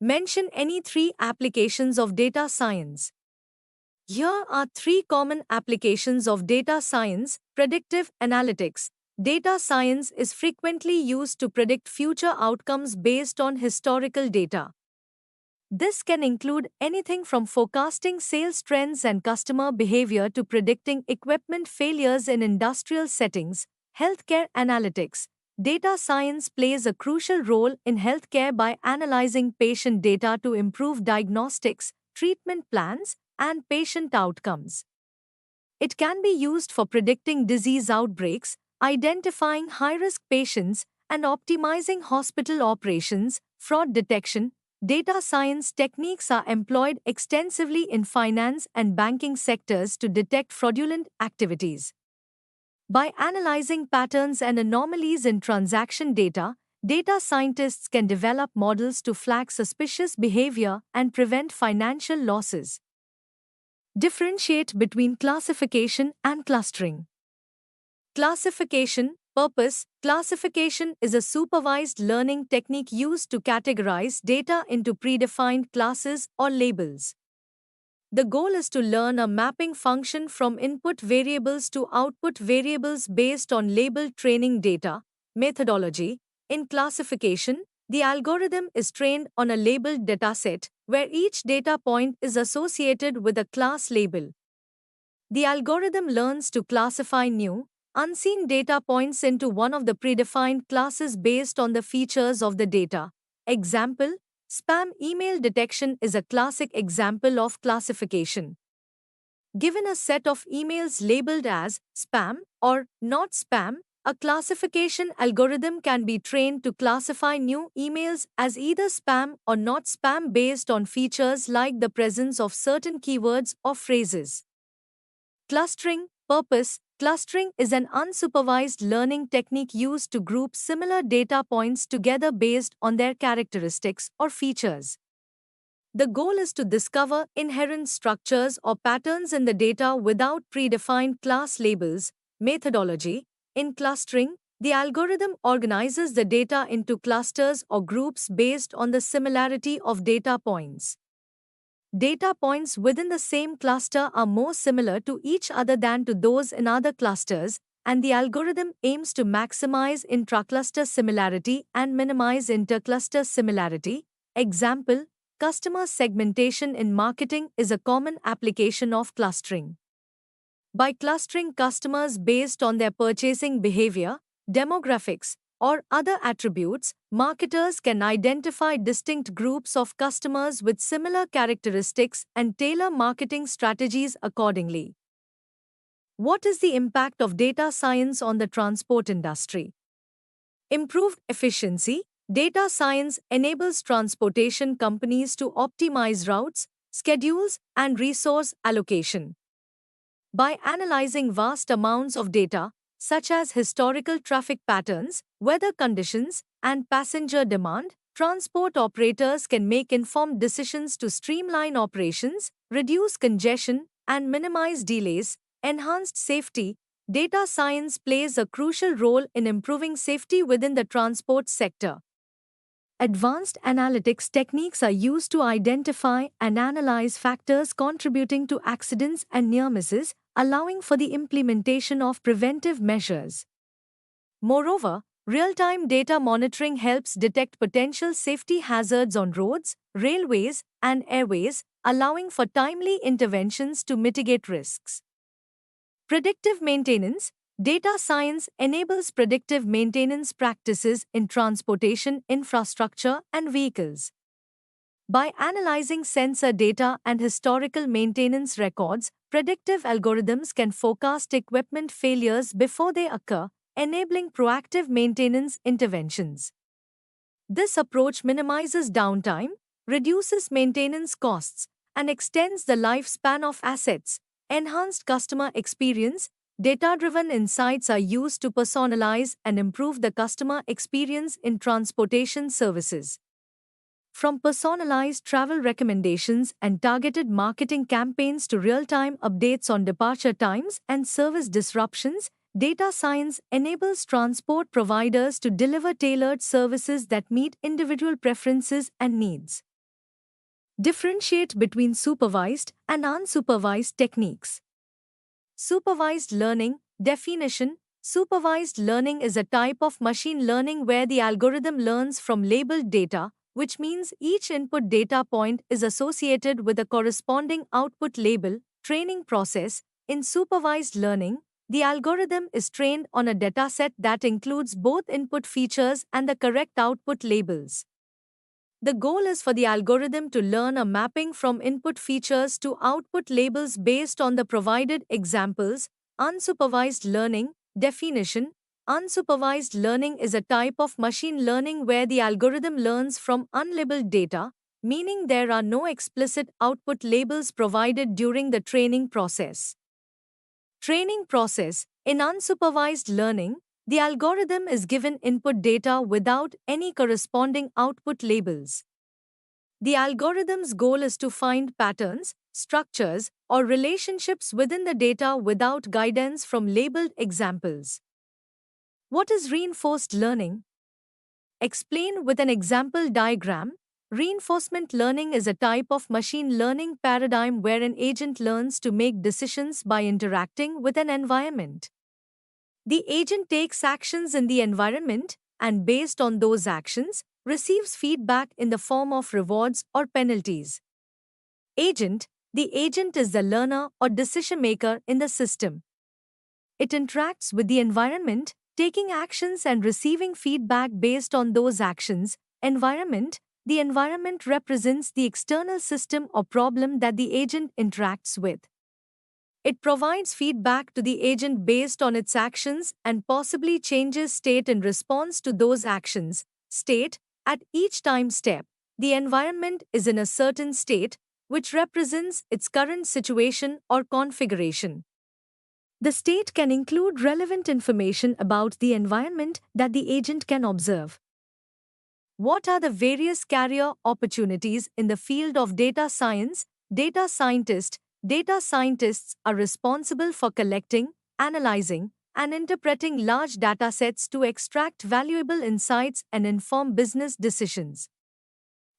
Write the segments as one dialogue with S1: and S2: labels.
S1: Mention any three applications of data science. Here are three common applications of data science. Predictive analytics. Data science is frequently used to predict future outcomes based on historical data. This can include anything from forecasting sales trends and customer behavior to predicting equipment failures in industrial settings. Healthcare analytics. Data science plays a crucial role in healthcare by analyzing patient data to improve diagnostics, treatment plans, and patient outcomes. It can be used for predicting disease outbreaks, identifying high risk patients, and optimizing hospital operations. Fraud detection. Data science techniques are employed extensively in finance and banking sectors to detect fraudulent activities. By analyzing patterns and anomalies in transaction data, data scientists can develop models to flag suspicious behavior and prevent financial losses. Differentiate between classification and clustering. Classification. Purpose. Classification is a supervised learning technique used to categorize data into predefined classes or labels. The goal is to learn a mapping function from input variables to output variables based on labeled training data. Methodology. In classification, the algorithm is trained on a labeled dataset, where each data point is associated with a class label. The algorithm learns to classify new, unseen data points into one of the predefined classes based on the features of the data. Example: spam email detection is a classic example of classification. Given a set of emails labeled as spam or not spam, a classification algorithm can be trained to classify new emails as either spam or not spam based on features like the presence of certain keywords or phrases. Clustering. Purpose. Clustering is an unsupervised learning technique used to group similar data points together based on their characteristics or features. The goal is to discover inherent structures or patterns in the data without predefined class labels. Methodology. In clustering, the algorithm organizes the data into clusters or groups based on the similarity of data points. Data points within the same cluster are more similar to each other than to those in other clusters, and the algorithm aims to maximize intracluster similarity and minimize intercluster similarity. Example: customer segmentation in marketing is a common application of clustering. By clustering customers based on their purchasing behavior, demographics, or other attributes, marketers can identify distinct groups of customers with similar characteristics and tailor marketing strategies accordingly. What is the impact of data science on the transport industry? Improved efficiency. Data science enables transportation companies to optimize routes, schedules, and resource allocation. By analyzing vast amounts of data, such as historical traffic patterns, weather conditions, and passenger demand, transport operators can make informed decisions to streamline operations, reduce congestion, and minimize delays. Enhanced safety. Data science plays a crucial role in improving safety within the transport sector. Advanced analytics techniques are used to identify and analyze factors contributing to accidents and near misses, allowing for the implementation of preventive measures. Moreover, real-time data monitoring helps detect potential safety hazards on roads, railways, and airways, allowing for timely interventions to mitigate risks. Predictive maintenance. Data science enables predictive maintenance practices in transportation infrastructure and vehicles. By analyzing sensor data and historical maintenance records, predictive algorithms can forecast equipment failures before they occur, enabling proactive maintenance interventions. This approach minimizes downtime, reduces maintenance costs, and extends the lifespan of assets. Enhanced customer experience. Data-driven insights are used to personalize and improve the customer experience in transportation services. From personalized travel recommendations and targeted marketing campaigns to real-time updates on departure times and service disruptions, data science enables transport providers to deliver tailored services that meet individual preferences and needs. Differentiate between supervised and unsupervised techniques. Supervised learning definition. Supervised learning is a type of machine learning where the algorithm learns from labeled data, which means each input data point is associated with a corresponding output label. Training process. In supervised learning, the algorithm is trained on a dataset that includes both input features and the correct output labels. The goal is for the algorithm to learn a mapping from input features to output labels based on the provided examples. Unsupervised learning definition. Unsupervised learning is a type of machine learning where the algorithm learns from unlabeled data, meaning there are no explicit output labels provided during the training process. Training process. In unsupervised learning, the algorithm is given input data without any corresponding output labels. The algorithm's goal is to find patterns, structures, or relationships within the data without guidance from labeled examples. What is reinforced learning? Explain with an example diagram. Reinforcement learning is a type of machine learning paradigm where an agent learns to make decisions by interacting with an environment. The agent takes actions in the environment and, based on those actions, receives feedback in the form of rewards or penalties. Agent. The agent is the learner or decision maker in the system. It interacts with the environment, taking actions and receiving feedback based on those actions. Environment. The environment represents the external system or problem that the agent interacts with. It provides feedback to the agent based on its actions and possibly changes state in response to those actions. State. At each time step, the environment is in a certain state, which represents its current situation or configuration. The state can include relevant information about the environment that the agent can observe. What are the various career opportunities in the field of data science? Data scientist. Data scientists are responsible for collecting, analyzing, and interpreting large datasets to extract valuable insights and inform business decisions.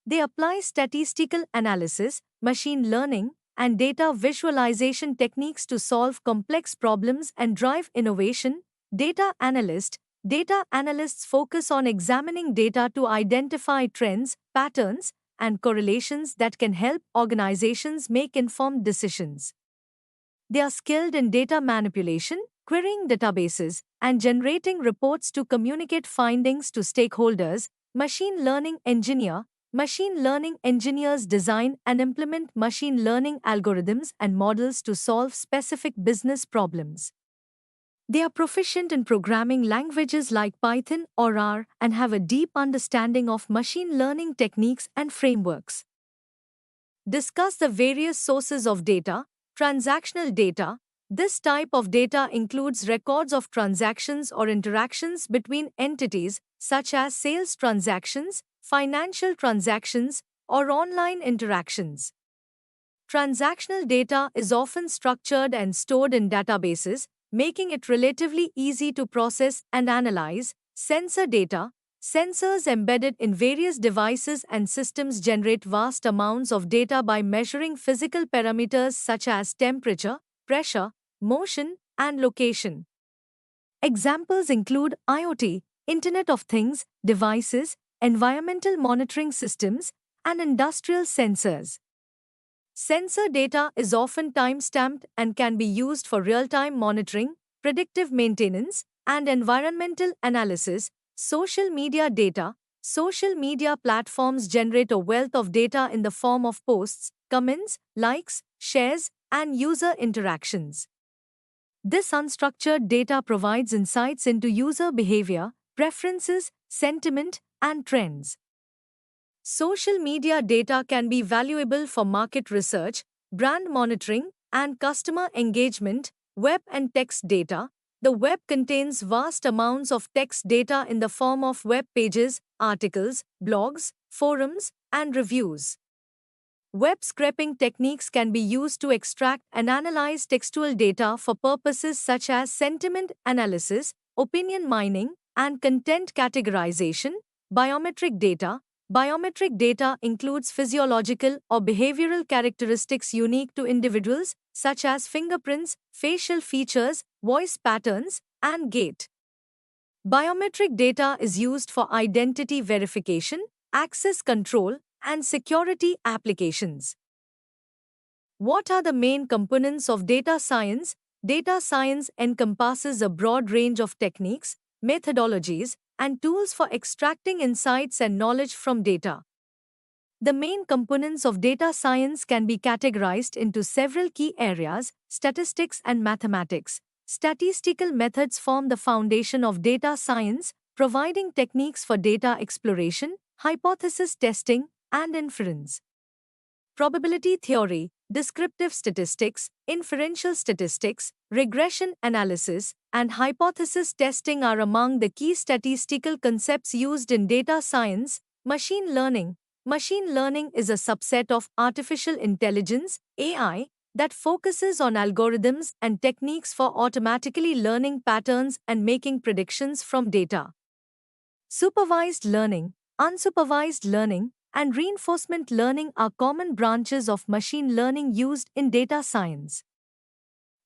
S1: They apply statistical analysis, machine learning, and data visualization techniques to solve complex problems and drive innovation. Data analyst. Data analysts focus on examining data to identify trends, patterns, and correlations that can help organizations make informed decisions. They are skilled in data manipulation, querying databases, and generating reports to communicate findings to stakeholders. Machine learning engineer. Machine learning engineers design and implement machine learning algorithms and models to solve specific business problems. They are proficient in programming languages like Python or R and have a deep understanding of machine learning techniques and frameworks. Discuss the various sources of data. Transactional data. This type of data includes records of transactions or interactions between entities, such as sales transactions, financial transactions, or online interactions. Transactional data is often structured and stored in databases, making it relatively easy to process and analyze. Sensor data. Sensors embedded in various devices and systems generate vast amounts of data by measuring physical parameters such as temperature, pressure, motion, and location. Examples include IoT, Internet of Things, devices, environmental monitoring systems, and industrial sensors. Sensor data is often time-stamped and can be used for real-time monitoring, predictive maintenance, and environmental analysis. Social media data. Social media platforms generate a wealth of data in the form of posts, comments, likes, shares, and user interactions. This unstructured data provides insights into user behavior, preferences, sentiment, and trends. Social media data can be valuable for market research, brand monitoring, and customer engagement. Web and text data. The web contains vast amounts of text data in the form of web pages, articles, blogs, forums, and reviews. Web scraping techniques can be used to extract and analyze textual data for purposes such as sentiment analysis, opinion mining, and content categorization. Biometric data. Biometric data includes physiological or behavioral characteristics unique to individuals, such as fingerprints, facial features, voice patterns, and gait. Biometric data is used for identity verification, access control, and security applications. What are the main components of data science? Data science encompasses a broad range of techniques, methodologies, and tools for extracting insights and knowledge from data. The main components of data science can be categorized into several key areas: statistics and mathematics. Statistical methods form the foundation of data science, providing techniques for data exploration, hypothesis testing, and inference. Probability theory, descriptive statistics, inferential statistics, regression analysis, and hypothesis testing are among the key statistical concepts used in data science. Machine learning. Machine learning is a subset of artificial intelligence, AI, that focuses on algorithms and techniques for automatically learning patterns and making predictions from data. Supervised learning, unsupervised learning, and reinforcement learning are common branches of machine learning used in data science.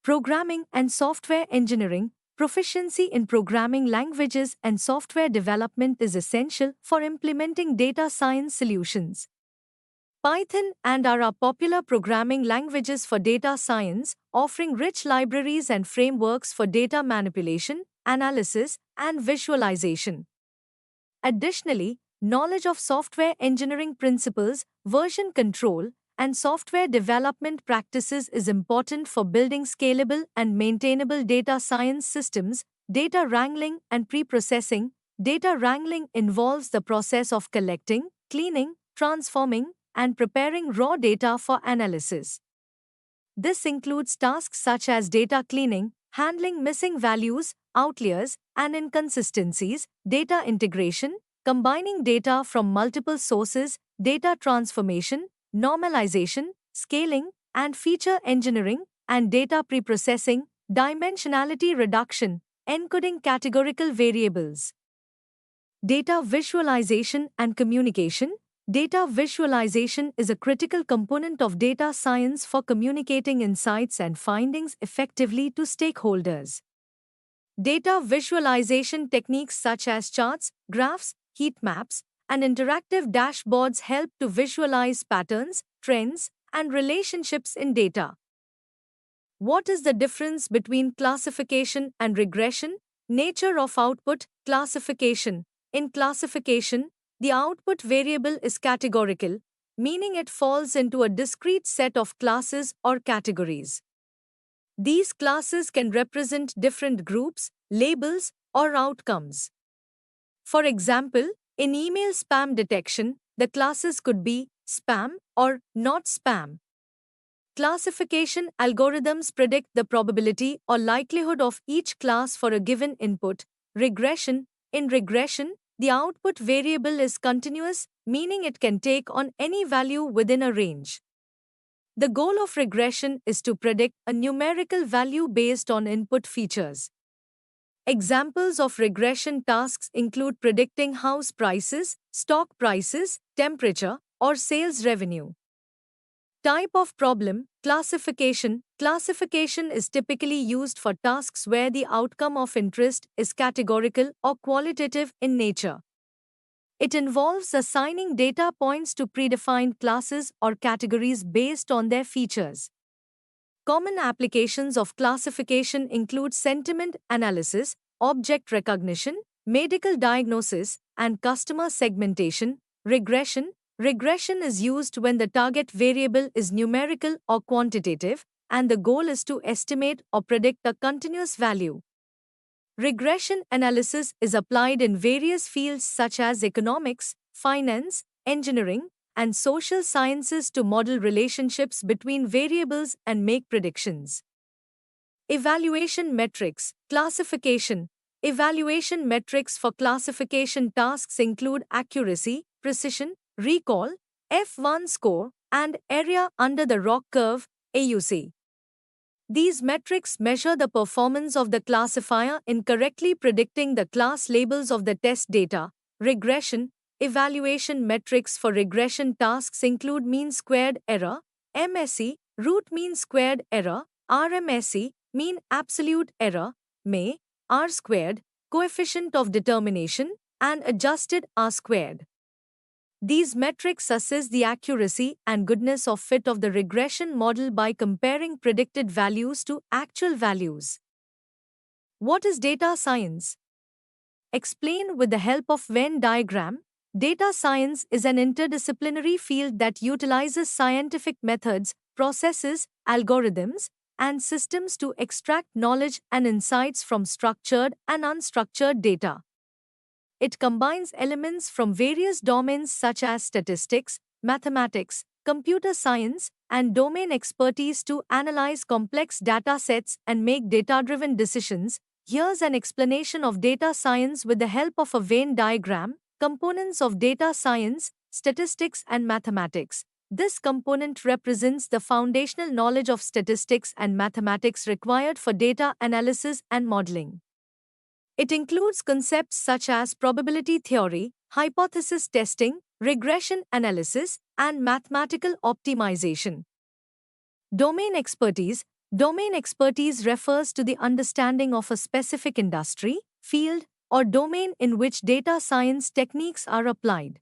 S1: Programming and software engineering. Proficiency in programming languages and software development is essential for implementing data science solutions. Python and R are popular programming languages for data science, offering rich libraries and frameworks for data manipulation, analysis, and visualization. Additionally, knowledge of software engineering principles, version control, and software development practices is important for building scalable and maintainable data science systems. Data wrangling and preprocessing. Data wrangling involves the process of collecting, cleaning, transforming, and preparing raw data for analysis. This includes tasks such as data cleaning, handling missing values, outliers, and inconsistencies, data integration, combining data from multiple sources, data transformation, normalization, scaling, and feature engineering, and data preprocessing, dimensionality reduction, encoding categorical variables. Data visualization and communication. Data visualization is a critical component of data science for communicating insights and findings effectively to stakeholders. Data visualization techniques such as charts, graphs, heat maps, and interactive dashboards help to visualize patterns, trends, and relationships in data. What is the difference between classification and regression? Nature of output. Classification. In classification, the output variable is categorical, meaning it falls into a discrete set of classes or categories. These classes can represent different groups, labels, or outcomes. For example, in email spam detection, the classes could be spam or not spam. Classification algorithms predict the probability or likelihood of each class for a given input. Regression. In regression, the output variable is continuous, meaning it can take on any value within a range. The goal of regression is to predict a numerical value based on input features. Examples of regression tasks include predicting house prices, stock prices, temperature, or sales revenue. Type of problem. Classification. Classification is typically used for tasks where the outcome of interest is categorical or qualitative in nature. It involves assigning data points to predefined classes or categories based on their features. Common applications of classification include sentiment analysis, object recognition, medical diagnosis, and customer segmentation. Regression. Regression is used when the target variable is numerical or quantitative, and the goal is to estimate or predict a continuous value. Regression analysis is applied in various fields such as economics, finance, engineering, and social sciences to model relationships between variables and make predictions. Evaluation metrics. Classification. Evaluation metrics for classification tasks include accuracy, precision, recall, F1 score, and area under the ROC curve, AUC. These metrics measure the performance of the classifier in correctly predicting the class labels of the test data. Regression. Evaluation metrics for regression tasks include mean squared error, MSE, root mean squared error, RMSE, mean absolute error, MAE, R squared, coefficient of determination, and adjusted R squared. These metrics assess the accuracy and goodness of fit of the regression model by comparing predicted values to actual values. What is data science? Explained with the help of Venn diagram, data science is an interdisciplinary field that utilizes scientific methods, processes, algorithms, and systems to extract knowledge and insights from structured and unstructured data. It combines elements from various domains such as statistics, mathematics, computer science, and domain expertise to analyze complex data sets and make data-driven decisions. Here's an explanation of data science with the help of a Venn diagram. Components of data science, statistics, and mathematics. This component represents the foundational knowledge of statistics and mathematics required for data analysis and modeling. It includes concepts such as probability theory, hypothesis testing, regression analysis, and mathematical optimization. Domain expertise. Domain expertise refers to the understanding of a specific industry, field, or domain in which data science techniques are applied.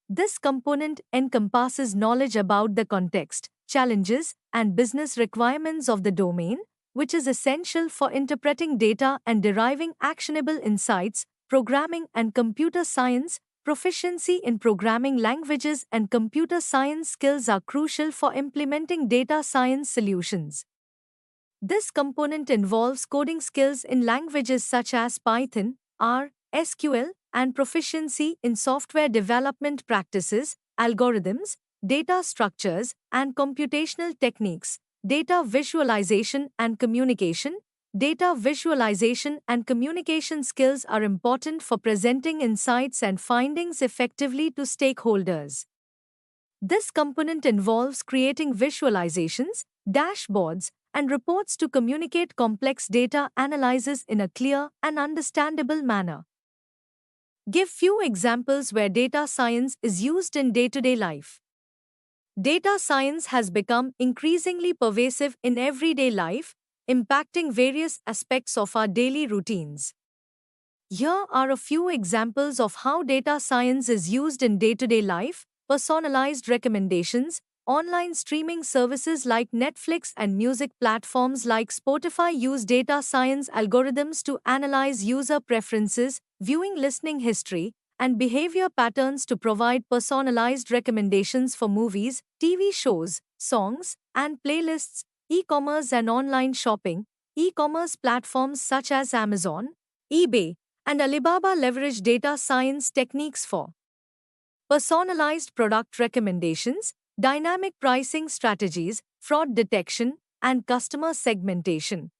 S1: This component encompasses knowledge about the context, challenges, and business requirements of the domain, which is essential for interpreting data and deriving actionable insights. Programming and computer science. Proficiency in programming languages and computer science skills are crucial for implementing data science solutions. This component involves coding skills in languages such as Python, R, SQL, and proficiency in software development practices, algorithms, data structures, and computational techniques. Data visualization and communication. Data visualization and communication skills are important for presenting insights and findings effectively to stakeholders. This component involves creating visualizations, dashboards, and reports to communicate complex data analysis in a clear and understandable manner. Give few examples where data science is used in day-to-day life. Data science has become increasingly pervasive in everyday life, impacting various aspects of our daily routines. Here are a few examples of how data science is used in day-to-day life. Personalized recommendations. Online streaming services like Netflix and music platforms like Spotify use data science algorithms to analyze user preferences, viewing listening history, and behavior patterns to provide personalized recommendations for movies, TV shows, songs, and playlists. E-commerce and online shopping. E-commerce platforms such as Amazon, eBay, and Alibaba leverage data science techniques for personalized product recommendations, dynamic pricing strategies, fraud detection, and customer segmentation.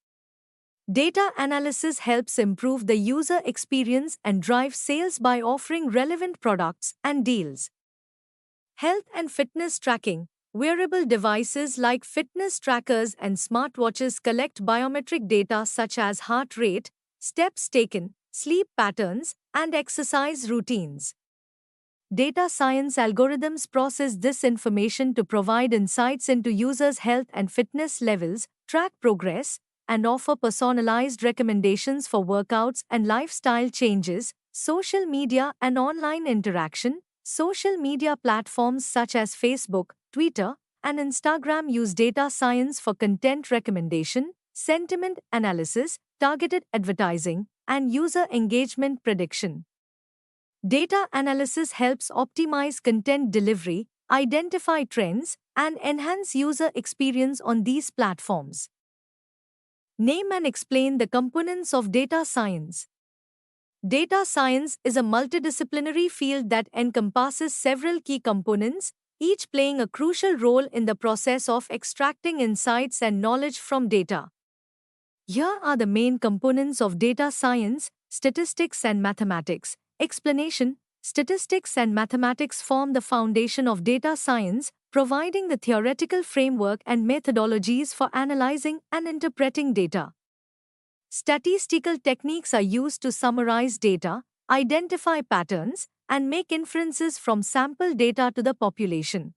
S1: Data analysis helps improve the user experience and drive sales by offering relevant products and deals. Health and fitness tracking. Wearable devices like fitness trackers and smartwatches collect biometric data such as heart rate, steps taken, sleep patterns, and exercise routines. Data science algorithms process this information to provide insights into users' health and fitness levels, track progress, and offer personalized recommendations for workouts and lifestyle changes. Social media and online interaction. Social media platforms such as Facebook, Twitter, and Instagram use data science for content recommendation, sentiment analysis, targeted advertising, and user engagement prediction. Data analysis helps optimize content delivery, identify trends, and enhance user experience on these platforms. Name and explain the components of data science. Data science is a multidisciplinary field that encompasses several key components, each playing a crucial role in the process of extracting insights and knowledge from data. Here are the main components of data science: statistics and mathematics. Explanation: statistics and mathematics form the foundation of data science, providing the theoretical framework and methodologies for analyzing and interpreting data. Statistical techniques are used to summarize data, identify patterns, and make inferences from sample data to the population.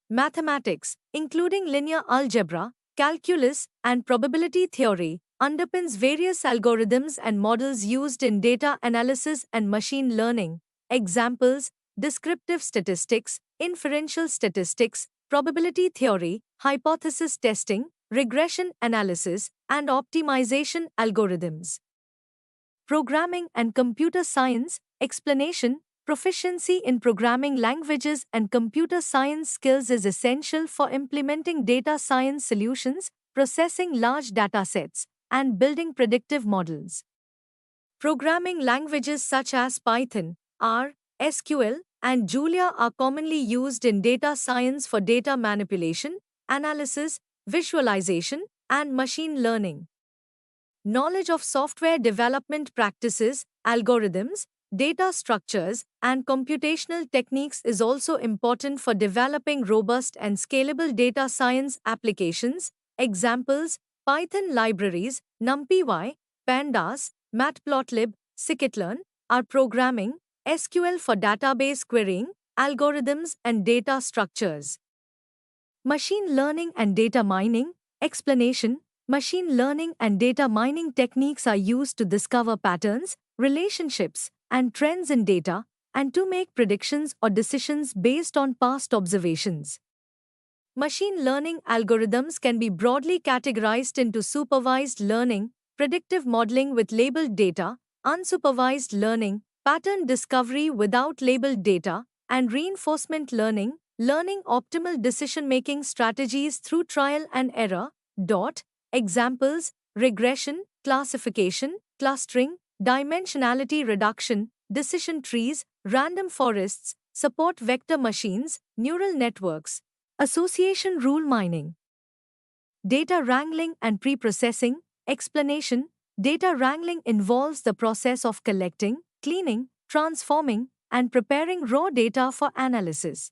S1: Mathematics, including linear algebra, calculus, and probability theory, underpins various algorithms and models used in data analysis and machine learning. Examples: descriptive statistics, inferential statistics, probability theory, hypothesis testing, regression analysis, and optimization algorithms. Programming and computer science, explanation. Proficiency in programming languages and computer science skills is essential for implementing data science solutions, processing large data sets, and building predictive models. Programming languages such as Python, R, SQL, and Julia are commonly used in data science for data manipulation, analysis, visualization, and machine learning. Knowledge of software development practices, algorithms, data structures, and computational techniques is also important for developing robust and scalable data science applications. Examples: Python libraries, NumPy, Pandas, Matplotlib, scikit-learn, are programming, SQL for database querying, algorithms and data structures. Machine learning and data mining, explanation. Machine learning and data mining techniques are used to discover patterns, relationships, and trends in data, and to make predictions or decisions based on past observations. Machine learning algorithms can be broadly categorized into supervised learning, predictive modeling with labeled data, unsupervised learning, pattern discovery without labeled data, and reinforcement learning, learning optimal decision-making strategies through trial and error. Examples: regression, classification, clustering, dimensionality reduction, decision trees, random forests, support vector machines, neural networks. Association rule mining. Data wrangling and preprocessing. Explanation. Data wrangling involves the process of collecting, cleaning, transforming, and preparing raw data for analysis.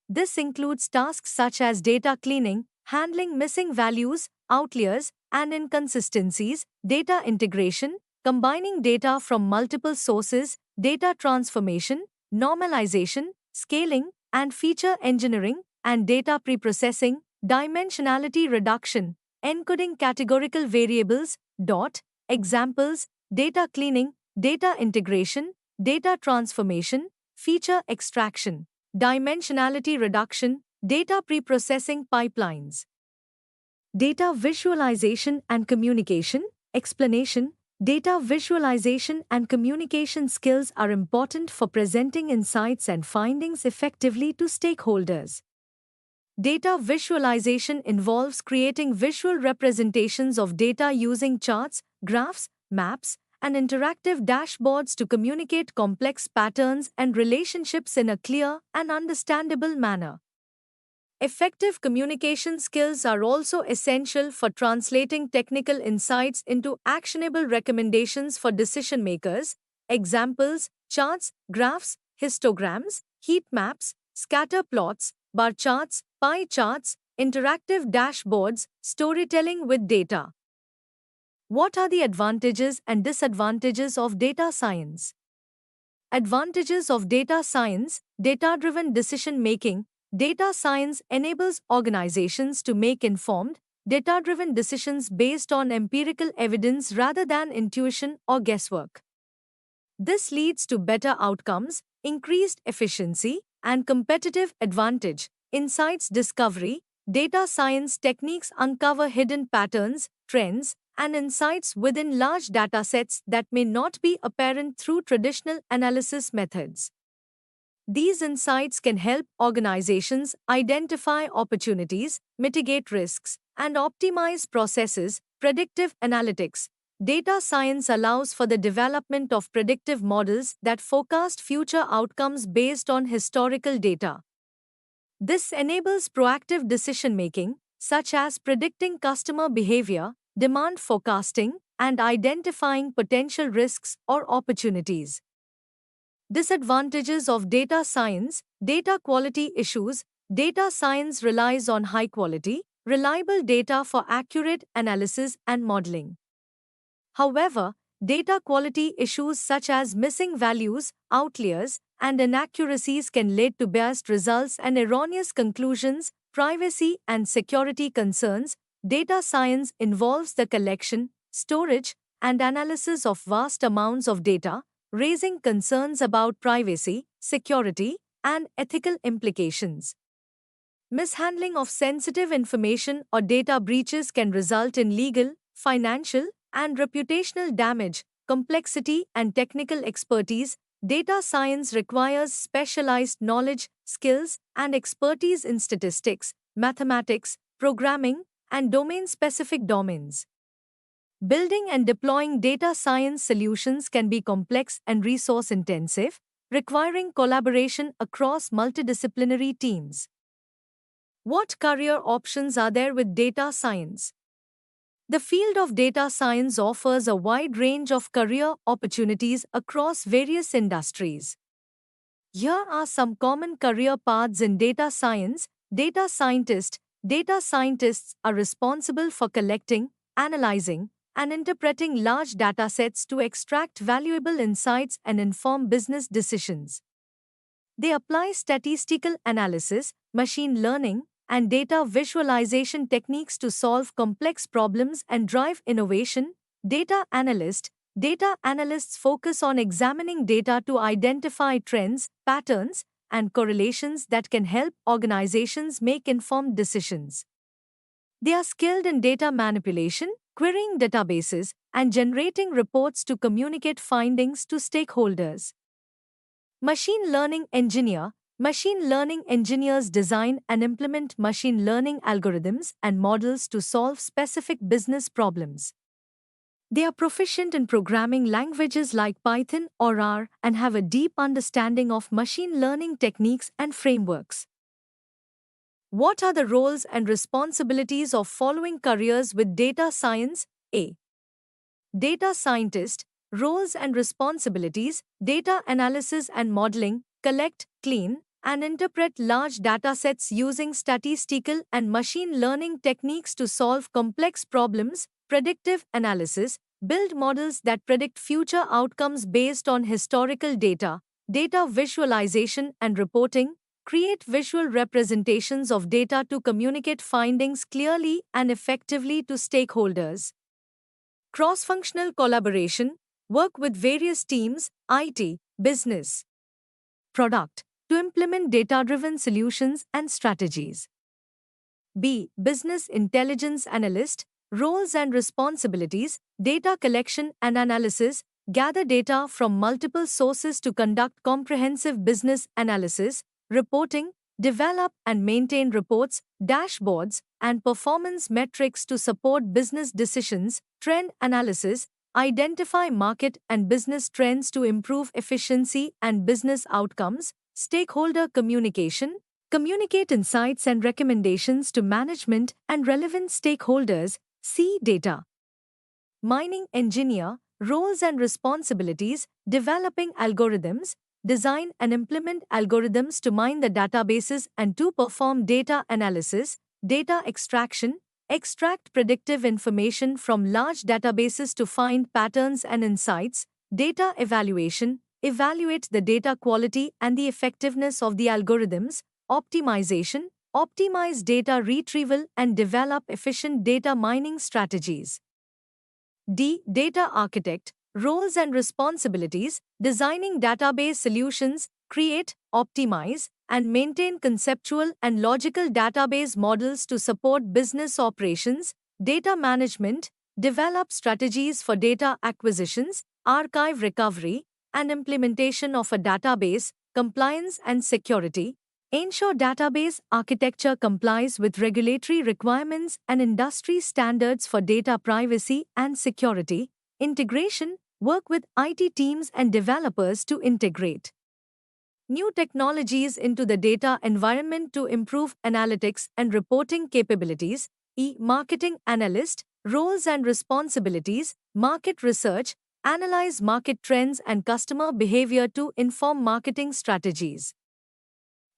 S1: This includes tasks such as data cleaning, handling missing values, outliers, and inconsistencies, data integration, combining data from multiple sources, data transformation, normalization, scaling, and feature engineering, and data preprocessing, dimensionality reduction, encoding categorical variables. Examples: data cleaning, data integration, data transformation, feature extraction, dimensionality reduction, data preprocessing pipelines. Data visualization and communication. Explanation. Data visualization and communication skills are important for presenting insights and findings effectively to stakeholders. Data visualization involves creating visual representations of data using charts, graphs, maps, and interactive dashboards to communicate complex patterns and relationships in a clear and understandable manner. Effective communication skills are also essential for translating technical insights into actionable recommendations for decision makers. Examples: charts, graphs, histograms, heat maps, scatter plots, bar charts, pie charts, interactive dashboards, storytelling with data. What are the advantages and disadvantages of data science? Advantages of data science: data-driven decision making. Data science enables organizations to make informed, data-driven decisions based on empirical evidence rather than intuition or guesswork. This leads to better outcomes, increased efficiency, and competitive advantage. Insights discovery. Data science techniques uncover hidden patterns, trends, and insights within large datasets that may not be apparent through traditional analysis methods. These insights can help organizations identify opportunities, mitigate risks, and optimize processes. Predictive analytics. Data science allows for the development of predictive models that forecast future outcomes based on historical data. This enables proactive decision-making, such as predicting customer behavior, demand forecasting, and identifying potential risks or opportunities. Disadvantages of data science. Data quality issues. Data science relies on high quality, reliable data for accurate analysis and modeling. However, Data quality issues such as missing values, outliers, and inaccuracies can lead to biased results and erroneous conclusions. Privacy and security concerns. Data science involves the collection, storage, and analysis of vast amounts of data, raising concerns about privacy, security, and ethical implications. Mishandling of sensitive information or data breaches can result in legal, financial, and reputational damage. Complexity and technical expertise. Data science requires specialized knowledge, skills, and expertise in statistics, mathematics, programming, and domain specific domains. Building and deploying data science solutions can be complex and resource intensive, requiring collaboration across multidisciplinary teams. What career options are there with data science? The field of data science offers a wide range of career opportunities across various industries. Here are some common career paths in data science. Data scientist. Data scientists are responsible for collecting, analyzing, and interpreting large datasets to extract valuable insights and inform business decisions. They apply statistical analysis, machine learning, and data visualization techniques to solve complex problems and drive innovation. Data analyst. Data analysts focus on examining data to identify trends, patterns, and correlations that can help organizations make informed decisions. They are skilled in data manipulation, querying databases, and generating reports to communicate findings to stakeholders. Machine learning engineer. Machine learning engineers design and implement machine learning algorithms and models to solve specific business problems. They are proficient in programming languages like Python or R and have a deep understanding of machine learning techniques and frameworks. What are the roles and responsibilities of following careers with data science? A. Data scientist. Roles and responsibilities. Data analysis and modeling. Collect, clean, and interpret large datasets using statistical and machine learning techniques to solve complex problems. Predictive analysis. Build models that predict future outcomes based on historical data. Data visualization and reporting. Create visual representations of data to communicate findings clearly and effectively to stakeholders. Cross-functional collaboration. Work with various teams, IT, business, product, to implement data-driven solutions and strategies. B. Business intelligence analyst. Roles and responsibilities. Data collection and analysis. Gather data from multiple sources to conduct comprehensive business analysis. Reporting. Develop and maintain reports, dashboards, and performance metrics to support business decisions. Trend analysis. Identify market and business trends to improve efficiency and business outcomes. Stakeholder communication. Communicate insights and recommendations to management and relevant stakeholders. See data. Mining engineer. Roles and responsibilities. Developing algorithms. Design and implement algorithms to mine the databases and to perform data analysis. Data extraction. Extract predictive information from large databases to find patterns and insights. Data evaluation. Evaluate the data quality and the effectiveness of the algorithms. Optimization. Optimize data retrieval and develop efficient data mining strategies. D. Data architect. Roles and responsibilities. Designing database solutions. Create, optimize, and maintain conceptual and logical database models to support business operations. Data management. Develop strategies for data acquisitions, archive recovery, and implementation of a database. Compliance and security. Ensure database architecture complies with regulatory requirements and industry standards for data privacy and security. Integration. Work with IT teams and developers to integrate new technologies into the data environment to improve analytics and reporting capabilities. E. Marketing analyst. Roles and responsibilities. Market research. Analyze market trends and customer behavior to inform marketing strategies.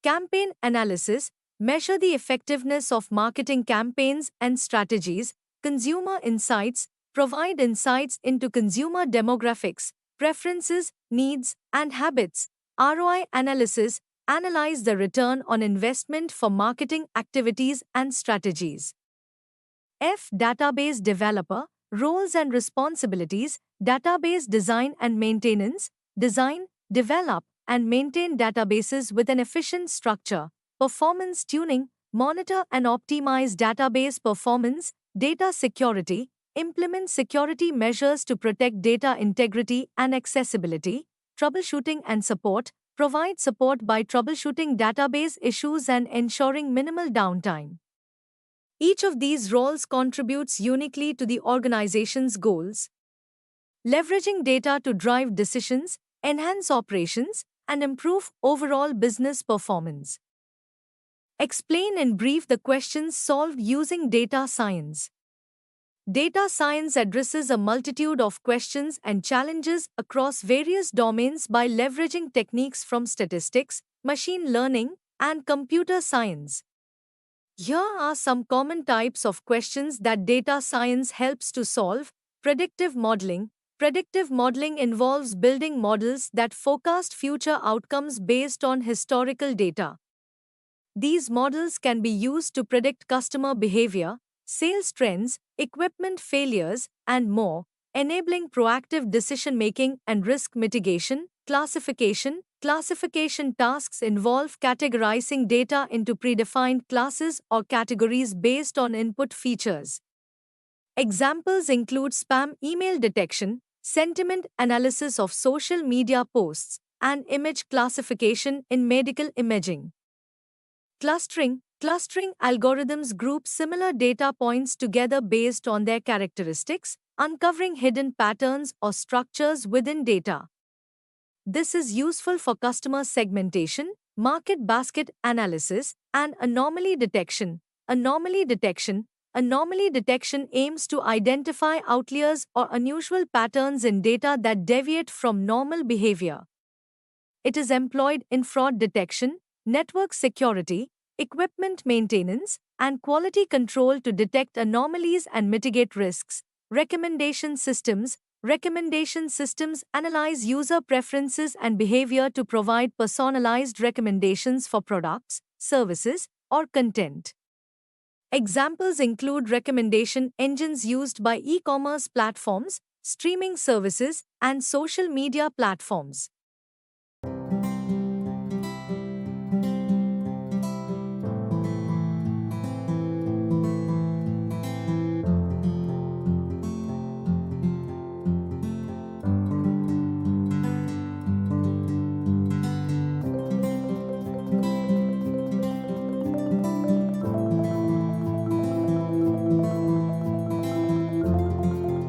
S1: Campaign analysis. Measure the effectiveness of marketing campaigns and strategies. Consumer insights. provide insights into consumer demographics, preferences, needs, and habits. ROI analysis, analyze the return on investment for marketing activities and strategies. F. Database developer, roles and responsibilities, database design and maintenance, design, develop, and maintain databases with an efficient structure, performance tuning, monitor and optimize database performance, data security, implement security measures to protect data integrity and accessibility, troubleshooting and support, provide support by troubleshooting database issues and ensuring minimal downtime. Each of these roles contributes uniquely to the organization's goals, leveraging data to drive decisions, enhance operations, and improve overall business performance. Explain in brief the questions solved using data science. Data science addresses a multitude of questions and challenges across various domains by leveraging techniques from statistics, machine learning, and computer science. Here are some common types of questions that data science helps to solve. Predictive modeling. Predictive modeling involves building models that forecast future outcomes based on historical data. These models can be used to predict customer behavior, sales trends, equipment failures, and more, enabling proactive decision-making and risk mitigation. Classification. Classification tasks involve categorizing data into predefined classes or categories based on input features. Examples include spam email detection, sentiment analysis of social media posts, and image classification in medical imaging. Clustering. Clustering algorithms group similar data points together based on their characteristics, uncovering hidden patterns or structures within data. This is useful for customer segmentation, market basket analysis, and anomaly detection. Anomaly detection. Anomaly detection aims to identify outliers or unusual patterns in data that deviate from normal behavior. It is employed in fraud detection, network security, equipment maintenance, and quality control to detect anomalies and mitigate risks. Recommendation systems. Recommendation systems analyze user preferences and behavior to provide personalized recommendations for products, services, or content. Examples include recommendation engines used by e-commerce platforms, streaming services, and social media platforms.